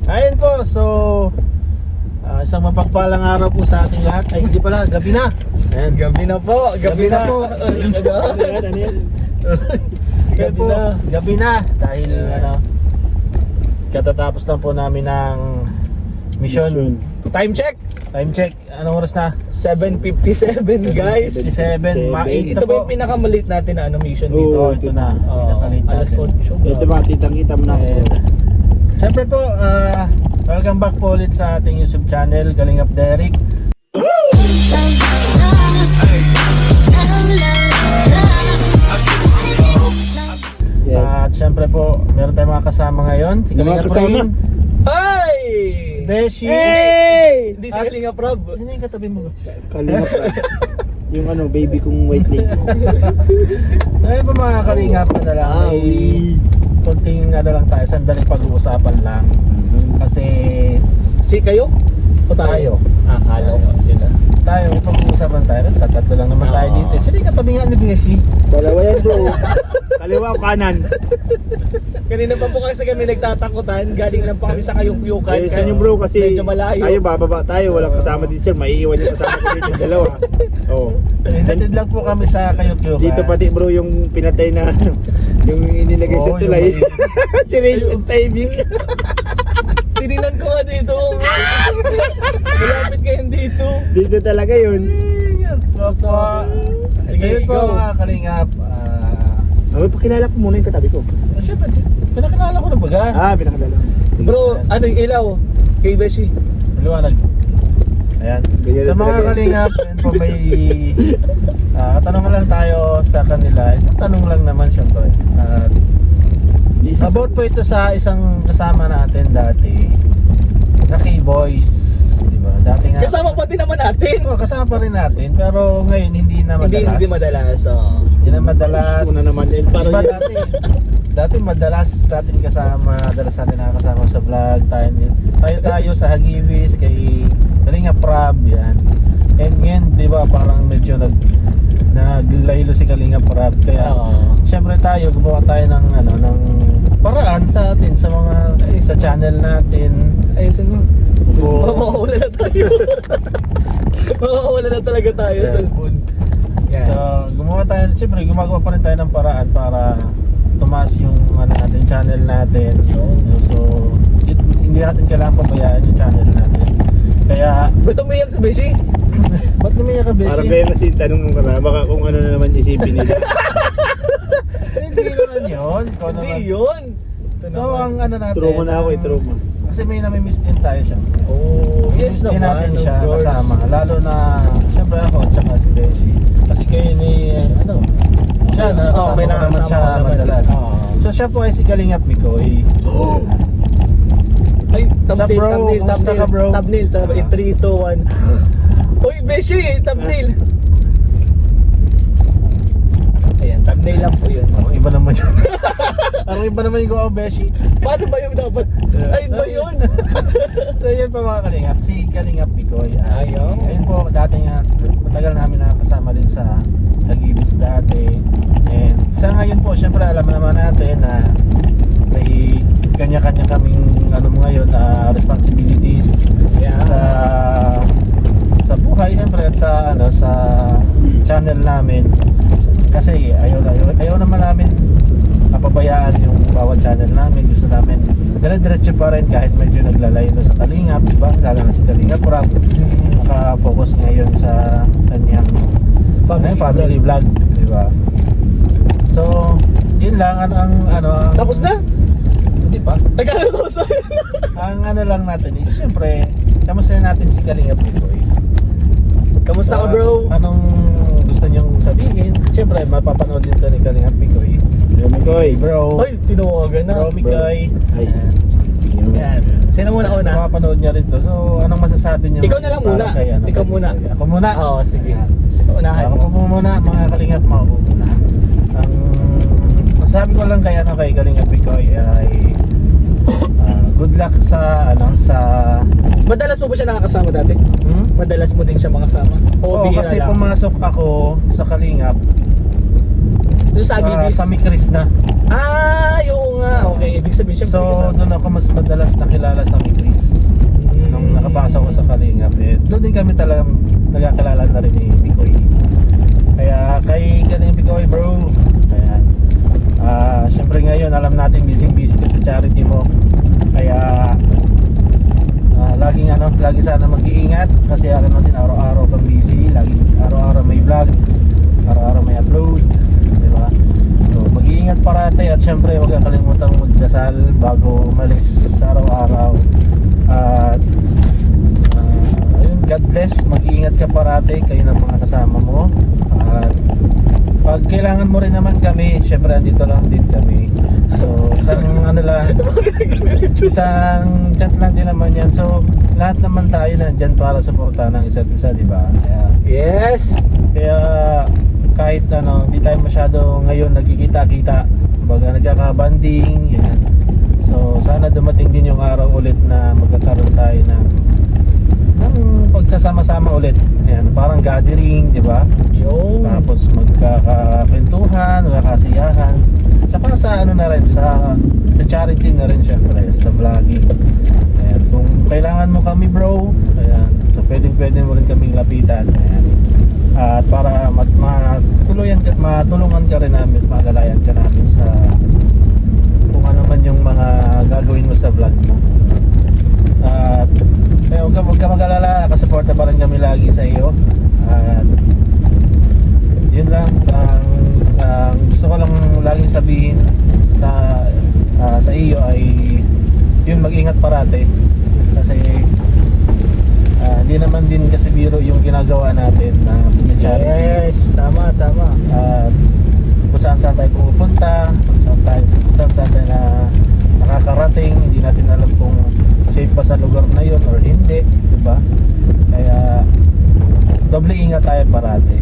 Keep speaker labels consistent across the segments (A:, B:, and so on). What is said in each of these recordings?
A: Ayun po, so isang mapagpalang araw po sa ating lahat. Ay, hindi pala, gabi na. Ayan.
B: Gabi na po, gabi na
A: po.
B: Ano yan? Gabi
A: po,
B: na.
A: gabi na. Dahil katatapos lang po namin ng mission.
B: Time check,
A: Time check, anong oras na?
B: 7:57 guys.
A: 57,
B: Ito ba yung pinakamalit natin na mission
A: Oo,
B: dito?
A: ito na.
B: Oo,
A: Pinakalit
B: alas
A: natin.
B: 8.
C: Ito ba, kitang-kita mo na ako.
A: Siyempre po, welcome back po ulit sa ating YouTube channel, Kalingap Derek.
C: Yes.
A: At siyempre po, meron tayong mga kasama ngayon. Si
C: Mga
A: Kalingap
C: kasama?
A: Rain,
B: Ay!
A: si Beshi.
C: Hey!
B: Hindi si Kalinga Prob.
A: Sino yung katabi mo ba?
C: Kalingap pa. Yung ano, baby kong white lady.
A: Ngayon po mga Kalingap na lang, may konting lang tayo, sandaling pag-uusapan lang. Kasi
B: Si kayo? O tayo? Akala ko sila.
A: tayo, pag-uusapan tayo, tatatlo lang naman tayo
B: Oo.
A: dito. Sino yung katabi nga ni Beshi?
C: Dalawa yan bro. Kaliwa o kanan?
B: Kanina pa po kasi kami nagtatakutan. Galing lang po kami sa kayong-kuyukan.
C: Eh, saan yung bro kasi
B: medyo malayo.
C: tayo bababa tayo, walang kasama dito sir. Maiiwan yung kasama ko dito, dalawa. Oh.
A: Hinatid lang po kami sa Kayukyukan.
C: Dito pati bro yung pinatay na ano, yung inilagay sa
A: Oo,
C: tulay.
A: yung
C: Change yung timing.
B: Tininan ko nga dito. Malapit kayo dito.
C: Dito talaga yun.
A: Opo.
B: Sige,
A: So yun po
B: go.
A: mga Kalingap.
C: Ay, pakilala ko muna yung katabi ko.
A: Siyempre, pinakilala ko na baga.
C: Pinakilala.
B: Bro, ano yung ilaw? Kay Beshi.
A: Maliwanag. Ayan.
C: Ganyan
A: Sa
C: na
A: mga
C: talaga.
A: Kalingap, yun po may tanong lang tayo sa kanila. Isang tanong lang naman siyempre. About po ito sa isang kasama natin dati na K-Boys, di ba? Dati nga.
B: Kasama pa din naman natin.
A: Oh, kasama pa rin natin, pero ngayon hindi na madalas.
B: Hindi madalas. Oh.
A: Hindi na madalas.
C: Una naman din.
A: Diba
C: Parang
A: dati madalas natin kasama, madalas natin nakakasama sa vlog, tayo sa Hagiwis, kay Kalingap Prab, yan. And ngayon, di ba, parang medyo naglaylo si Kalingap Prab, kaya syempre tayo, gumawa tayo ng paraan sa atin, sa channel natin.
B: Ayusin mo.
A: Oo.
B: Mawawala na tayo. Mawawala na talaga tayo sa cellphone. Yan.
A: So, gumawa tayo, siyempre gumagawa pa rin tayo ng paraan para tumaas yung natin, channel natin. So, hindi natin kailangan pabayaan yung channel natin. Kaya,
B: Ba't umiyak si Beshi?
A: ba't lumiyak ka, Beshi?
C: parang kaya kasi tanong mo para baka kung ano na naman isipin nila.
A: Hindi naman yun. Ikaw
B: Hindi
A: naman.
B: yun. Ito
A: So,
B: naman.
A: ang natin.
C: Trauma na ako, trauma.
A: Kasi may namimiss din tayo siya.
B: Oh, yes
A: Hindi
B: naman.
A: natin siya
B: of course.
A: kasama. Lalo na, syempre ako at saka si Beshi. Kasi kayo ni, siya na,
B: Oo, may
A: kasama ko naman
B: nakakasama
A: siya
B: ko naman.
A: madalas.
B: Oo.
A: So siya po ay si Kalingap Mikoy.
B: Ay,
A: Sa
B: thumbnail,
A: bro,
B: thumbnail,
A: kumusta ka, bro?
B: thumbnail, thumbnail. In 3, 2, 1. Uy, Beshi, thumbnail. Ayan, thumbnail lang po yun.
A: Parang iba naman yun. Parang iba naman yung gawa, Beshi.
B: Paano ba yung dapat? Ay, ba yun?
A: So yun po mga Kalingap, si Kalingap Mikoy.
B: Ayaw.
A: Ayun po, dati nga, matagal namin nakakasama din sa Hagiwis dati. And sa ngayon po, syempre alam naman natin na may kanya-kanya kaming ngayon, responsibilities
B: Yeah.
A: sa buhay, syempre, at sa channel namin. Kasi ayaw naman namin kapabayaan yung bawat channel namin. Gusto namin dire-diretso pa rin kahit medyo naglalayo na sa Kalingap, diba? Lalo na si Kalingap Rob naka-focus ngayon sa kanyang family vlog, diba? So, yun lang
B: Tapos na?
A: Hindi pa.
B: Nagkano tapos na?
A: Ang lang natin is syempre, kamusta natin si Kalingap Mikoy?
B: Kamusta ka, bro?
A: Anong gusto niyong sabihin? Syempre, mapapanood din to ni Kalingap Mikoy.
C: Mikoy.
A: Bro,
B: Ay, tinawagan na.
A: Bro Mikoy.
C: Ay.
A: Ayan.
C: Sige.
B: Yan. Sino muna
A: So,
B: una?
A: mapapanood niya rin to. So, anong masasabi niyo?
B: Ikaw na lang muna.
A: Para kay,
B: Ikaw
A: kay
B: muna.
A: Mikoy? Ako muna.
B: Oo, sige.
A: Ayan.
B: Unahan
A: Ako
B: mo.
A: po muna, mga Kalingap, ako muna. Ang masasabi ko lang kay kay Kalingap Mikoy ay good luck sa
B: Madalas mo ba siya nakakasama dati? Madalas mo din siya makasama?
A: Oo,
B: bihira
A: kasi
B: lang?
A: pumasok ako sa Kalingap
B: Doon sa Agibis?
A: sa Mikris na.
B: Oo nga. Okay, ibig sabihin syempre
A: So
B: kasama.
A: doon ako mas madalas nakilala sa Migris. Nung nakapasok ko sa Kalingap, doon din kami talagang nagkakilala na rin ni Bikoy. Kaya kay Galing Bikoy bro, ayan. Siyempre ngayon alam natin busy ka sa charity mo. Kaya lagi sana mag-iingat kasi alam natin araw-araw kang busy, lagi araw-araw may vlog, araw-araw may upload, di ba? So mag-iingat parate at siyempre huwag kang kalimutang magdasal bago umalis sa araw-araw. At ayun, God bless, mag-iingat ka parate, kayo ng mga kasama mo. At pag kailangan mo rin naman kami, syempre andito lang din kami. So isang isang chat lang din naman yan. So lahat naman tayo nandyan para suportahan ng isa't isa, di ba?
B: Yes.
A: Kaya kahit hindi tayo masyado ngayon nagkikita-kita, baga nagkakabanding, yan. So sana dumating din yung araw ulit na magkakaroon tayo ng pagsasama-sama ulit. Yan, parang gathering, di ba?
B: Yung
A: Tapos magkakakwentuhan, magkakasiyahan. Saka sa na rin, sa charity na rin syempre, sa vlogging. Ayan, kung kailangan mo kami bro, ayan, so pwede mo rin kaming lapitan. Ayan. At para matulungan ka rin namin, malalayan ka namin sa kung ano man yung mga gagawin mo sa vlog mo. At huwag ka mag-alala, nakasuporta pa rin kami lagi sa iyo. At yun lang ang gusto ko lang laging sabihin sa iyo ay yun, mag-ingat parate kasi hindi naman din kasi biro yung ginagawa natin na charity.
B: yes, tama.
A: Kung saan tayo pupunta, kung saan tayo na nakakarating, hindi natin alam kung safe pa sa lugar na yun or hindi, di ba? Kaya doble ingat tayo parate.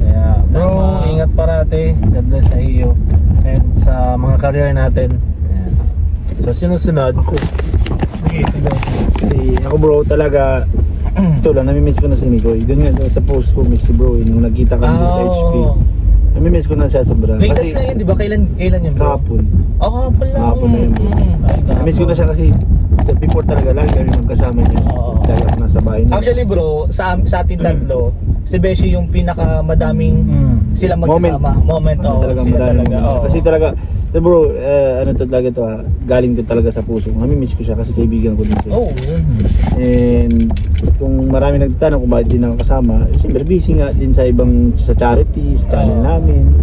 A: Kaya bro,
B: Tama.
A: ingat parate. God bless sa iyo and sa mga career natin. Ayan. So sinusunod
C: Sige. Kasi ako bro talaga ito lang, namimiss ko na si Mikoy. Doon nga sa post ko, miss si bro, nung nagkita kami doon sa HP. Namimiss ko na siya sobra.
B: Latest na yun, di ba? Kailan yun bro?
C: Kahapon.
B: Kahapon lang.
C: Kahapon na yun, bro. Namimiss ko na siya kasi before talaga lagi kami magkasama niya.
B: Oo.
C: Dahil ako nasa bahay niya.
B: Actually bro, sa atin tatlo, si Beshi yung pinakamadaming sila magkasama. Moment,
C: Talagang
B: sila
C: madami
B: talaga.
C: mo. Kasi talaga, bro, talaga to galing ko talaga sa puso. Namimiss ko siya kasi kaibigan ko din siya. And kung marami nagtatanong kung bakit din ako kasama, siyempre busy nga din sa sa charity, sa channel namin.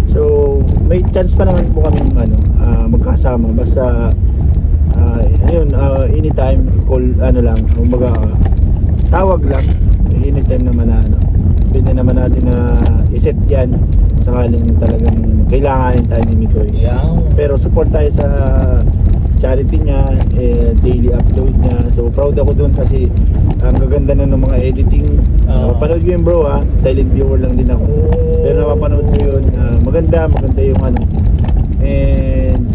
C: So, may chance pa naman po kami magkasama. Basta anytime call lang, kumbaga tawag lang. Anytime naman na pwede naman natin na iset yan sakaling talagang kailanganin tayo ni Mikoy. Pero support tayo sa charity niya, daily upload niya. So proud ako doon kasi ang gaganda na ng mga editing. Napapanood ko yun bro silent viewer lang din ako. Pero napapanood ko yun, maganda yung and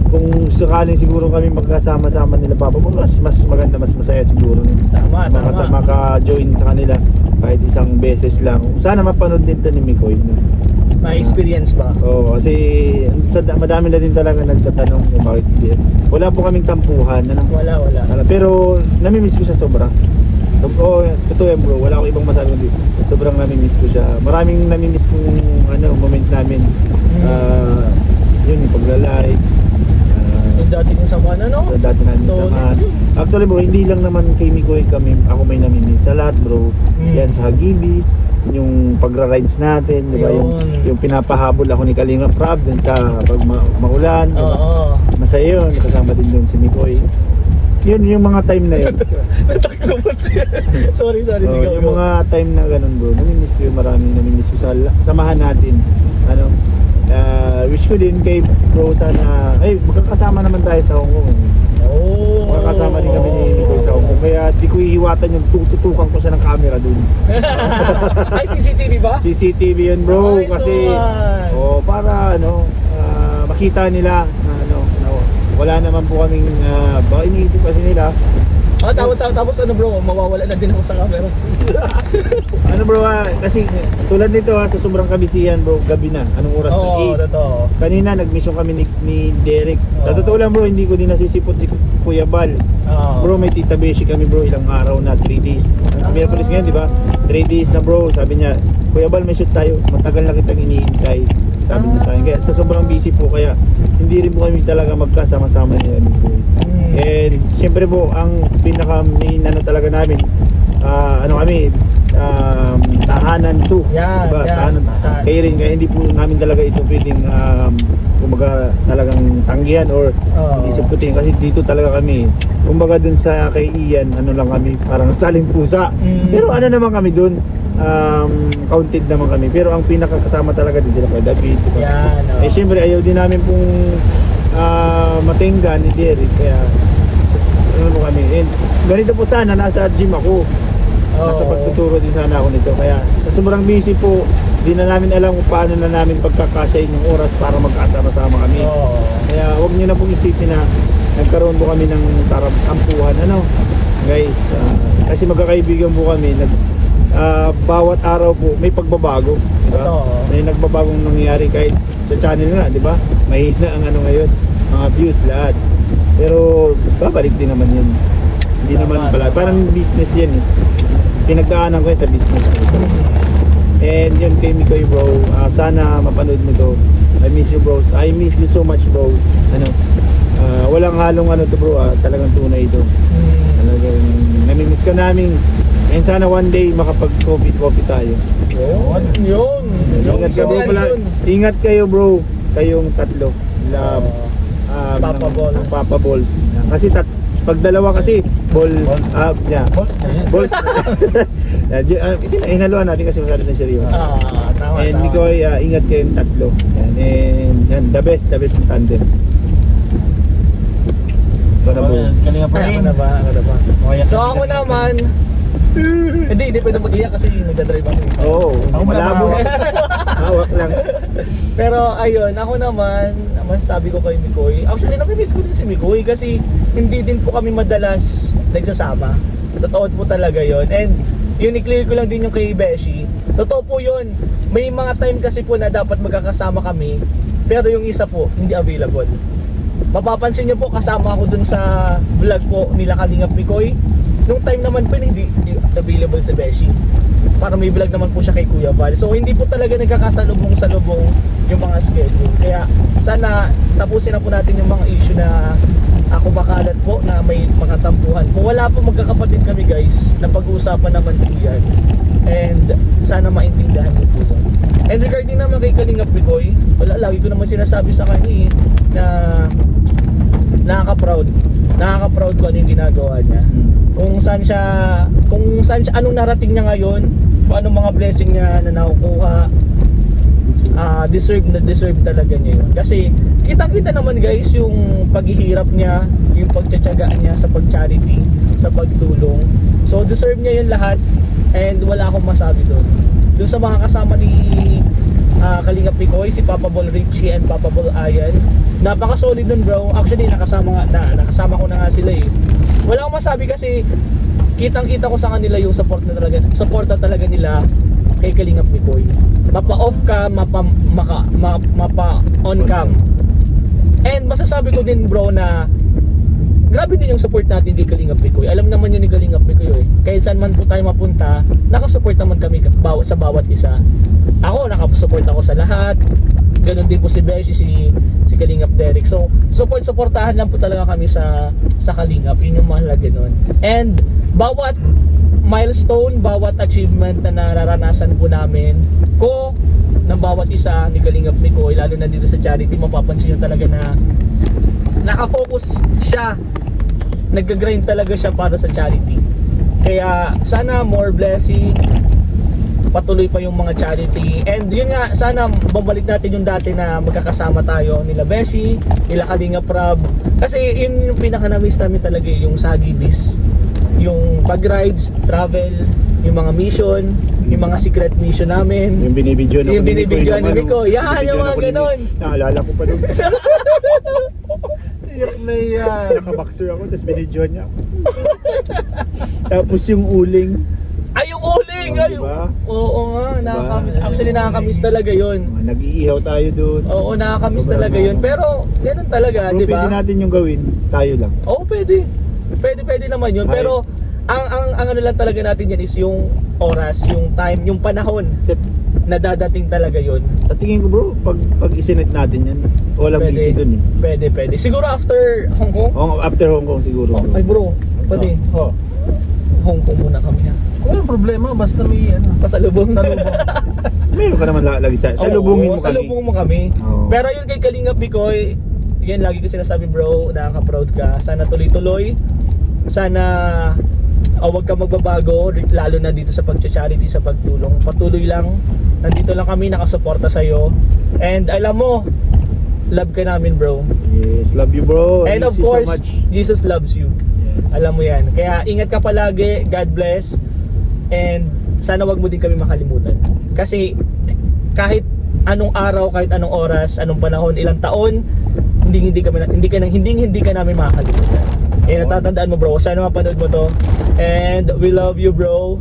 C: kung sakaling siguro kami magkasama-sama nila Papa, mas maganda, mas masaya siguro.
B: Tama.
C: Maka-join sa kanila kahit isang beses lang. Sana mapanood din to ni Mikoy.
B: May experience ba?
C: Oo, kasi madami na din talaga nagtatanong kung bakit hindi. Wala po kaming tampuhan.
B: Wala.
C: Pero namimiss ko siya sobra. Totoo yan bro, wala akong ibang masabi kundi sobrang namimiss ko siya. Maraming namimiss kong moment namin. Yun yung pagla-live.
B: Yung dati yung samahan
C: Sa dati namin samahan. Actually bro, hindi lang naman kay Mikoy ako may namimiss. Sa lahat bro, yan sa Hagibis, yung pagra-rides natin, di ba? Yung pinapahabol ako ni Kalinga Prab dun sa pag maulan.
B: Oo.
C: Masaya yun, nakasama din dun si Mikoy. Yun yung mga time na yun.
B: Sorry,
C: Yung mga time na ganun bro, namimiss ko yun, maraming namimiss ko sa samahan natin. Wish ko din kay bro sana, magkakasama naman tayo sa Hong Kong. Makakasama din kami ni Mikoy sa Hong Kong. Kaya di ko ihiwatan yung tututukan ko siya ng camera dun.
B: Ay, CCTV ba?
C: CCTV yun bro,
B: Ay,
C: kasi
B: so,
C: para makita nila na wala naman po kaming baka iniisip kasi nila
B: Tapos ano bro, mawawala na din ako sa camera.
C: Ano bro, kasi tulad nito sa sobrang kabisihan bro, gabi na. Anong oras na?
B: Oo,
C: 8.
B: totoo.
C: Kanina nag-mission kami ni Derek. Sa
B: Oo.
C: totoo lang bro, hindi ko din nasisipot si Kuya Bal.
B: Oo.
C: Bro, may tita Beshi kami bro, ilang araw na, 3 days. Ang Pilipinas ngayon, di ba? 3 days na bro, sabi niya, Kuya Bal, may shoot tayo. Matagal na kitang iniintay. Sabi niya sa akin. Kaya sa sobrang busy po, kaya hindi rin po kami talaga magkasama-sama ni Amy po. And syempre po, ang pinaka main ano talaga namin, tahanan 2.
B: Yan,
C: Diba?
B: yan.
C: Tahanan. Kaya rin, kaya hindi po namin talaga ito pwedeng kumbaga talagang tanggihan or
B: Oo.
C: hindi saputin kasi dito talaga kami kumbaga dun sa kay Ian ano lang kami parang saling pusa pero ano naman kami dun counted naman kami pero ang pinakakasama talaga din sila kay David diba?
B: Yan, oh.
C: Eh syempre ayaw din namin pong matinggan ni Derek kaya ano mo kami and ganito po sana nasa gym ako nasa
B: Oo.
C: pagtuturo din sana ako nito kaya sa sobrang busy po di na namin alam kung paano na namin pagkakasyahin yung oras para magkasama-sama kami
B: Oo.
C: kaya huwag nyo na pong isipin na nagkaroon po kami ng tampuhan ano guys kasi magkakaibigan po kami bawat araw po may pagbabago diba?
B: Totoo.
C: May nagbabagong nangyayari kahit sa channel nga di ba mahina ang ano ngayon mga views lahat pero babalik din naman yun hindi naman pala parang business yan eh pinagdaanan ko yun sa business and yun kay Mikoy bro sana mapanood mo to I miss you bro I miss you so much bro ano walang halong ano to bro talagang tunay ito talagang namimiss ka namin and sana one day makapag coffee tayo
B: Yun.
C: ingat ka bro pala ingat kayo bro kayong tatlo love
B: Papa Balls.
C: Papa Balls kasi pag dalawa kasi ball yeah
A: Balls na yun.
C: balls inaluan natin kasi masyado na seryoso
B: Tama.
C: and Mikoy ingat kayong tatlo and yan the best na tandem ito na bro
A: Kalinga pa rin.
B: Ako na ba?
A: Okay,
B: So ako naman, hindi pwede mag-iyak kasi nagdadrive ako.
C: oo
A: Ako
C: malabo hawak lang
B: Pero ayun, ako naman, masasabi ko kay Mikoy, actually namimiss ko din si Mikoy kasi hindi din po kami madalas nagsasama. Totoo po talaga yon. And yun, i-clear ko lang din yung kay Beshi. Totoo po yun. May mga time kasi po na dapat magkakasama kami, pero yung isa po, hindi available. Mapapansin nyo po, kasama ako dun sa vlog po nila Kalingap Mikoy. Nung time naman po, hindi available si Beshi. Para may vlog naman po siya kay Kuya Val. So hindi po talaga nagkakasalubong-salubong yung mga schedule. Kaya sana tapusin na po natin yung mga issue na ako makalat po na may mga tampuhan po. Wala po magkakapatid kami guys, na pag-uusapan naman po yan. And sana maintindihan niyo po yun. And regarding naman kay Kalingap Mikoy, wala, lagi ko naman sinasabi sa kanya na nakaka-proud ko ano yung ginagawa niya. Kung saan siya, anong narating niya ngayon, kung anong mga blessing niya na nakukuha, deserve talaga niya yun. Kasi kitang-kita naman guys yung paghihirap niya, yung pagtsatsaga niya sa pag-charity, sa pagtulong. So deserve niya yun lahat and wala akong masabi doon. Doon sa mga kasama ni Kalingap Mikoy, si Papa Ball Richie and Papa Ball Ayan, napaka-solid nun bro. Actually nakasama ko na nga sila eh. Wala akong masabi kasi kitang-kita ko sa kanila yung suporta talaga nila kay Kalingap Mikoy. Mapa-off cam, mapa-on cam. And masasabi ko din bro na grabe din yung support natin kay Kalingap Mikoy. Alam naman yun ni Kalingap Mikoy eh. Kahit saan man po tayo mapunta, nakasupport naman kami sa bawat isa. Ako, nakasupport ako sa lahat. Ganon din po si Beshi, si Kalingap Derek. So, supportahan lang po talaga kami sa Kalingap. Yun yung mahalaga nun. And bawat milestone, bawat achievement na nararanasan po namin ng bawat isa ni Kalingap Mikoy, lalo na dito sa charity, mapapansin nyo talaga na nakafocus siya, nag-grind talaga siya para sa charity. Kaya sana more blessing, patuloy pa yung mga charity. And yun nga, sana babalik natin yung dati na magkakasama tayo nila Beshi, nila Kalingap Rab. Kasi yun yung pinaka-namiss namin talaga, yung Sagibis, yung pag-rides, travel, yung mga mission, yung mga secret mission namin,
C: yung binibidyo na
B: yung binibidyo ni Mikoy. Yan, yung mga ganon.
C: naalala ko pa doon
A: Iyak na yan.
C: nakaboxer ako tapos binidyo niya ako Tapos yung uling.
B: Ay, yung uling!
C: Oh,
B: Ay,
C: diba?
B: oo nga, nakakamiss.
C: Diba?
B: Actually, nakakamiss talaga yun.
C: Nag-iihaw tayo doon.
B: Oo, nakakamiss
C: Sobrang
B: talaga yun. Pero, ganun talaga,
C: Pero
B: di ba?
C: pwede natin yung gawin, tayo lang.
B: Oo, pwede. Pwede naman yun.
C: Ay.
B: Pero, ang ano lang talaga natin yan is yung oras, yung time, yung panahon
C: Set,
B: na dadating talaga yun.
C: sa tingin ko bro, pag isinet natin yan, walang busy dun eh.
B: Pwede. Siguro after Hong Kong.
C: After Hong Kong siguro.
B: Oh, ay bro, pwede.
C: Oh.
B: Hong Kong muna kami ha.
A: Walang problema, basta may ano.
B: Pasalubong.
C: Meron ka naman lagi sa
B: Oo,
C: lubungin mo kami.
B: salubong mo kami.
C: Oo.
B: Pero yun kay Kalingap Bikoy, yan lagi ko sinasabi bro, nakaka-proud ka. Sana tuloy-tuloy. Sana wag ka magbabago, lalo na dito sa pag-charity, sa pagtulong. Patuloy lang. Nandito lang kami, nakasuporta sa'yo. And alam mo, love ka namin bro.
C: Yes, love you bro.
B: And
C: Miss
B: of
C: you
B: course,
C: so much.
B: Jesus loves you. Alam mo yan. Kaya ingat ka palagi. God bless. And sana wag mo din kami makalimutan. Kasi kahit anong araw, kahit anong oras, anong panahon, ilang taon, hindi ka namin makakalimutan. Eh natatandaan mo bro. Sana mapanood mo to. And we love you bro.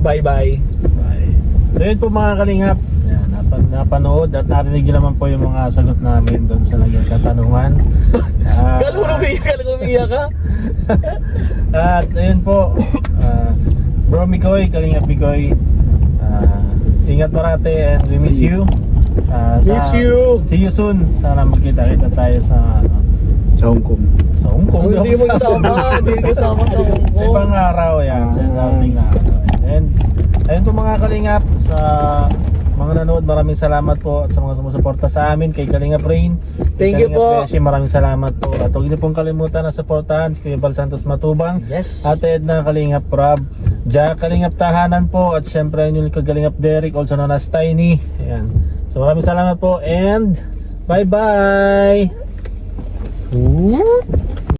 B: Bye-bye.
A: Bye. So yun po mga kalingap, yan, napanood at narinig nyo naman po yung mga sagot namin doon sa naging katanungan.
B: Kala ko umiyak ka.
A: At ayun po, Bro Mikoy, Kalingap Mikoy, ingat parate and we miss you.
B: Miss you.
A: See you soon. Sana magkita-kita tayo sa
C: Sa Hong Kong.
A: sa Hong Kong.
B: Hindi mo kasama. Hindi mo kasama sa Hong
A: Sa
B: Kong.
A: ibang araw yan, sa dating na araw. And ayun po mga kalingap, sa mga nanood, maraming salamat po at sa mga sumusuporta sa amin kay Kalingap Rain.
B: Thank you po.
A: Beshi, maraming salamat po. At huwag niyo pong kalimutan na suportahan si Kuya Bal Santos Matubang.
B: Yes.
A: Ate Edna Kalingap Rob, Jack Kalingap Tahanan po, at syempre yung Kalingap Derek, also known as Tiny. Ayan. So maraming salamat po and bye-bye!